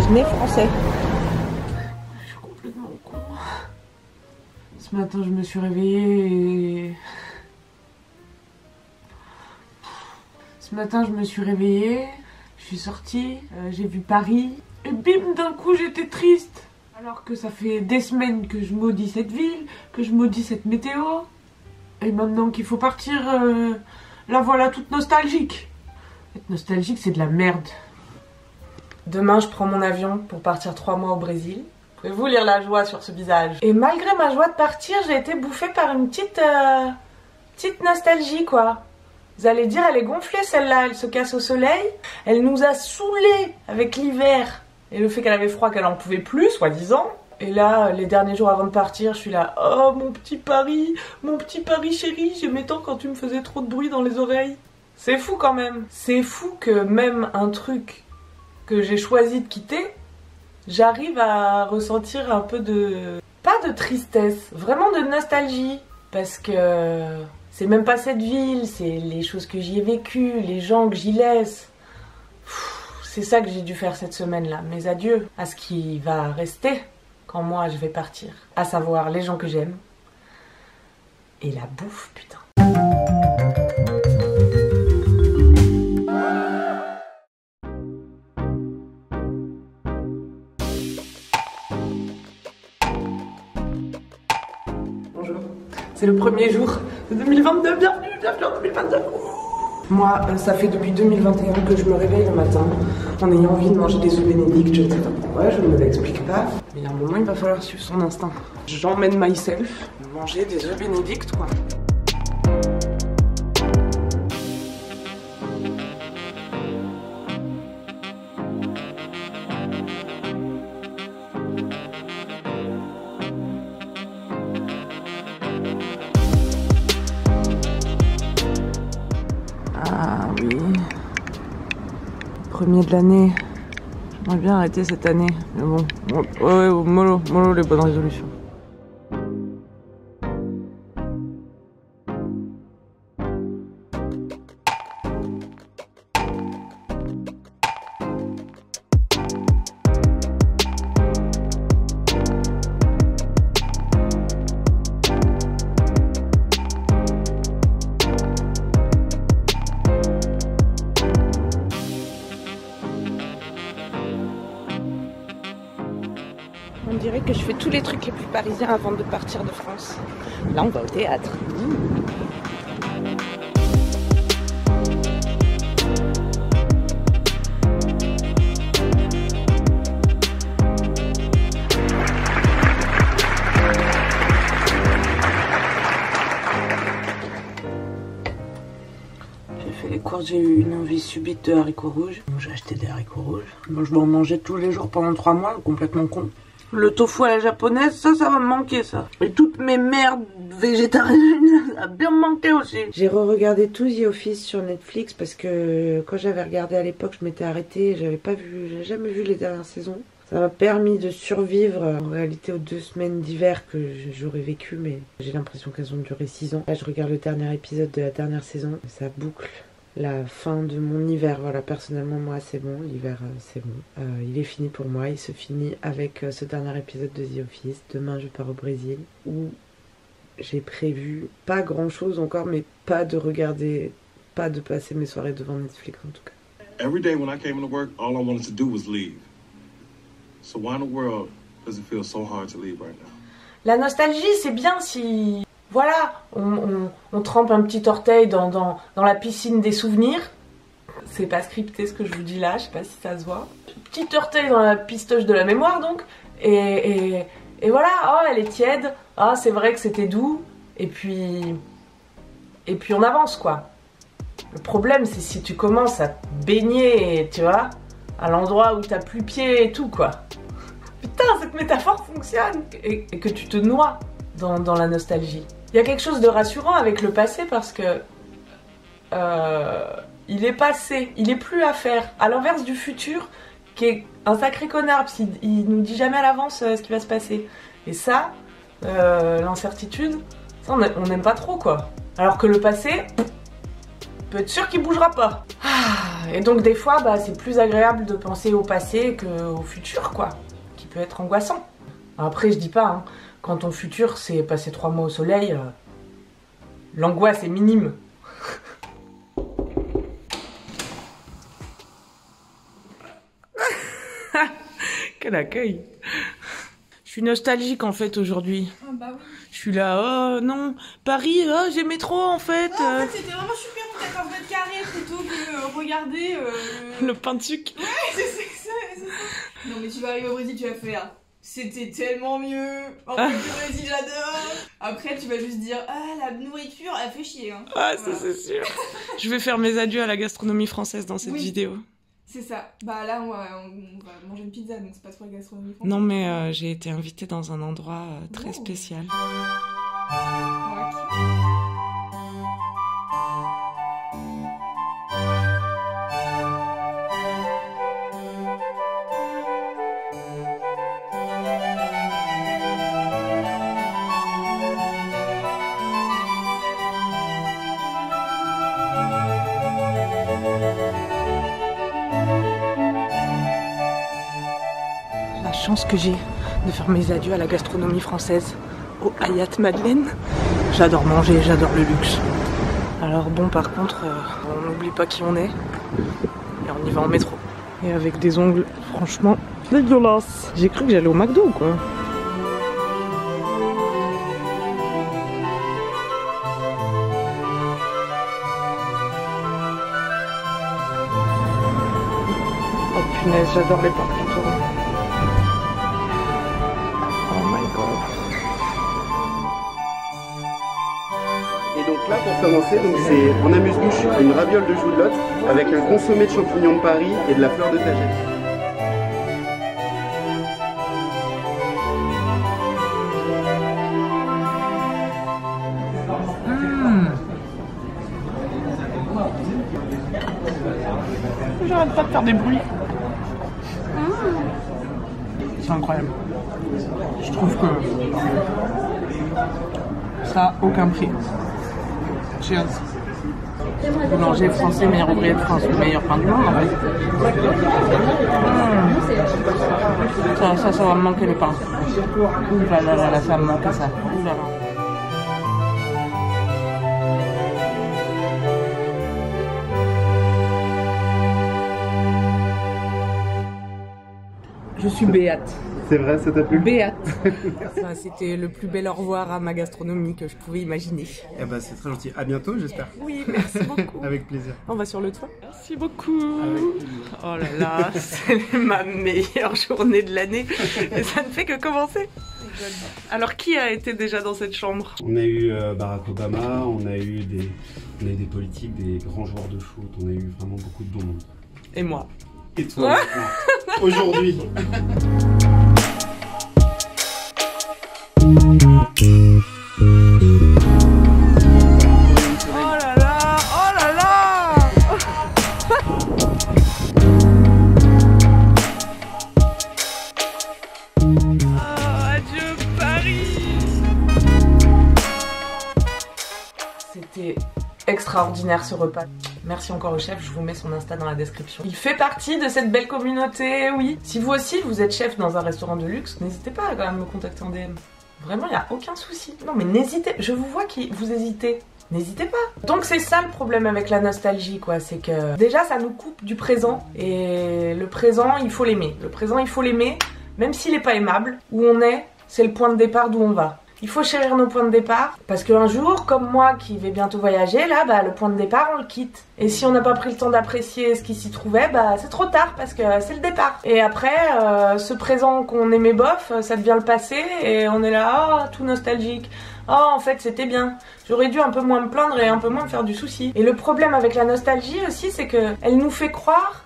déjeuner français. Je suis complètement con. Ce matin, je me suis réveillée et... je suis sortie, j'ai vu Paris, et bim, d'un coup j'étais triste. Alors que ça fait des semaines que je maudis cette ville, que je maudis cette météo. Et maintenant qu'il faut partir, la voilà toute nostalgique. Être nostalgique, c'est de la merde. Demain, je prends mon avion pour partir 3 mois au Brésil. Pouvez-vous lire la joie sur ce visage? Et malgré ma joie de partir, j'ai été bouffée par une petite nostalgie, quoi. Vous allez dire, elle est gonflée celle-là, elle se casse au soleil. Elle nous a saoulés avec l'hiver. Et le fait qu'elle avait froid, qu'elle en pouvait plus, soi-disant. Et là, les derniers jours avant de partir, je suis là, oh mon petit Paris chéri, j'aimais tant quand tu me faisais trop de bruit dans les oreilles. C'est fou quand même. C'est fou que même un truc que j'ai choisi de quitter, j'arrive à ressentir un peu de... pas de tristesse, vraiment de nostalgie. Parce que c'est même pas cette ville, c'est les choses que j'y ai vécues, les gens que j'y laisse. C'est ça que j'ai dû faire cette semaine-là, mes adieux à ce qui va rester quand moi je vais partir. À savoir les gens que j'aime et la bouffe, putain. Bonjour, c'est le premier jour de 2022, bienvenue en 2022. Moi, ça fait depuis 2021 que je me réveille le matin en ayant envie de manger des œufs bénédicts. Je ne sais pas pourquoi, je ne me l'explique pas. Mais à un moment, il va falloir suivre son instinct. J'emmène myself manger des œufs bénédicts, quoi. Ah oui, premier de l'année. J'aimerais bien arrêter cette année, mais bon, ouais, mollo les bonnes résolutions. On dirait que je fais tous les trucs les plus parisiens avant de partir de France. Là, on va au théâtre. J'ai fait les courses, j'ai eu une envie subite de haricots rouges. J'ai acheté des haricots rouges. Bon, je dois en manger tous les jours pendant 3 mois, complètement con. Le tofu à la japonaise, ça va me manquer, ça. Et toutes mes merdes végétariennes, ça a bien me manqué aussi. J'ai re-regardé tout The Office sur Netflix parce que quand j'avais regardé à l'époque, je m'étais arrêtée, j'avais jamais vu les dernières saisons. Ça m'a permis de survivre en réalité aux 2 semaines d'hiver que j'aurais vécu, mais j'ai l'impression qu'elles ont duré 6 ans. Là, je regarde le dernier épisode de la dernière saison, ça boucle la fin de mon hiver. Voilà, personnellement, moi, c'est bon, l'hiver, c'est bon. Il est fini pour moi, il se finit avec ce dernier épisode de The Office. Demain, je pars au Brésil, où j'ai prévu pas grand-chose encore, mais pas de regarder, pas de passer mes soirées devant Netflix, en tout cas. Every day when I came into work, all I wanted to do was leave. So why in the world does it feel so hard to leave right now? La nostalgie, c'est bien si... Voilà, on trempe un petit orteil dans la piscine des souvenirs. C'est pas scripté ce que je vous dis là, je sais pas si ça se voit. Petit orteil dans la pistoche de la mémoire donc. Et voilà, oh elle est tiède, ah c'est vrai que c'était doux. Et puis on avance quoi. Le problème c'est si tu commences à te baigner, tu vois, à l'endroit où t'as plus pied et tout quoi. Putain, cette métaphore fonctionne. Et que tu te noies dans la nostalgie. Il y a quelque chose de rassurant avec le passé parce que il est passé, il est plus à faire. À l'inverse du futur, qui est un sacré connard, parce qu'il nous dit jamais à l'avance ce qui va se passer. Et ça, l'incertitude, ça on n'aime pas trop quoi. Alors que le passé, peut être sûr qu'il bougera pas. Et donc des fois, bah, c'est plus agréable de penser au passé qu'au futur, quoi, qui peut être angoissant. Après, je dis pas, hein, quand ton futur c'est passer 3 mois au soleil, l'angoisse est minime. Quel accueil! Je suis nostalgique en fait aujourd'hui. Ah bah oui. Je suis là, oh non, Paris, oh, j'aimais trop en fait. Ah, en fait c'était vraiment super peut-être un mètre carré plutôt que regarder le pain de sucre. Ouais, c'est ça. Non mais tu vas arriver au Brésil, tu vas faire. C'était tellement mieux. En fait, le Brésil, j'adore. Après, tu vas juste dire, ah, la nourriture, elle fait chier. Hein. Ah, ça c'est sûr. Je vais faire mes adieux à la gastronomie française dans cette vidéo. C'est ça. Bah là, on va manger une pizza, donc c'est pas trop la gastronomie française. Non, mais j'ai été invitée dans un endroit très spécial. La chance que j'ai de faire mes adieux à la gastronomie française au Hayat Madeleine. J'adore manger, j'adore le luxe. Alors bon, par contre, on n'oublie pas qui on est et on y va en métro. Et avec des ongles franchement dégueulasses. J'ai cru que j'allais au McDo, quoi. Oh punaise, j'adore les parcs du Tour. Oh my god. Et donc là, pour commencer, c'est en amuse-bouche une raviole de joulotte avec un consommé de champignons de Paris et de la fleur de tagine. J'arrête pas de faire des bruits. C'est incroyable. Je trouve que ça a aucun prix. Cheers. Boulanger français, meilleur ouvrier de France, le meilleur pain du monde en fait. Ça va me manquer le pain. Ouh là là là, ça va me manquer ça. Ouh là là. Je suis béate. C'est vrai, ça t'a plu? Béate. Enfin, c'était le plus bel au revoir à ma gastronomie que je pouvais imaginer. Eh ben, c'est très gentil. À bientôt, j'espère. Oui, merci beaucoup. Avec plaisir. On va sur le toit. Merci beaucoup. Oh là là, c'est ma meilleure journée de l'année. Et ça ne fait que commencer. Alors, qui a été déjà dans cette chambre? On a eu Barack Obama, on a eu des politiques, des grands joueurs de foot, on a eu vraiment beaucoup de bon monde. Et moi. Et toi, aujourd'hui. Oh là là, oh là là. Oh, adieu Paris. C'était extraordinaire ce repas. Merci encore au chef, je vous mets son Insta dans la description. Il fait partie de cette belle communauté, oui. Si vous aussi vous êtes chef dans un restaurant de luxe, n'hésitez pas à quand même me contacter en DM. Vraiment, il n'y a aucun souci. Non mais n'hésitez, je vous vois qui vous hésitez. N'hésitez pas. Donc c'est ça le problème avec la nostalgie, quoi. C'est que déjà ça nous coupe du présent. Et le présent, il faut l'aimer. Le présent, il faut l'aimer, même s'il n'est pas aimable. Où on est, c'est le point de départ d'où on va. Il faut chérir nos points de départ, parce qu'un jour, comme moi qui vais bientôt voyager, là, bah, le point de départ, on le quitte. Et si on n'a pas pris le temps d'apprécier ce qui s'y trouvait, bah, c'est trop tard, parce que c'est le départ. Et après, ce présent qu'on aimait bof, ça devient le passé, et on est là, oh, tout nostalgique. Oh, en fait, c'était bien. J'aurais dû un peu moins me plaindre et un peu moins me faire du souci. Et le problème avec la nostalgie aussi, c'est qu'elle nous fait croire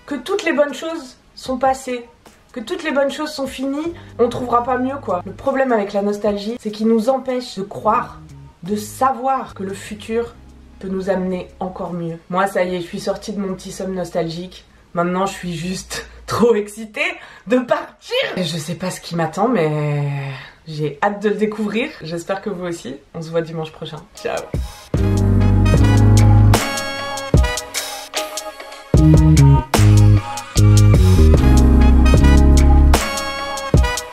que toutes les bonnes choses sont passées. Que toutes les bonnes choses sont finies, on trouvera pas mieux, quoi. Le problème avec la nostalgie, c'est qu'il nous empêche de croire, de savoir que le futur peut nous amener encore mieux. Moi, ça y est, je suis sortie de mon petit somme nostalgique. Maintenant, je suis juste trop excitée de partir. Et je sais pas ce qui m'attend, mais j'ai hâte de le découvrir. J'espère que vous aussi. On se voit dimanche prochain. Ciao.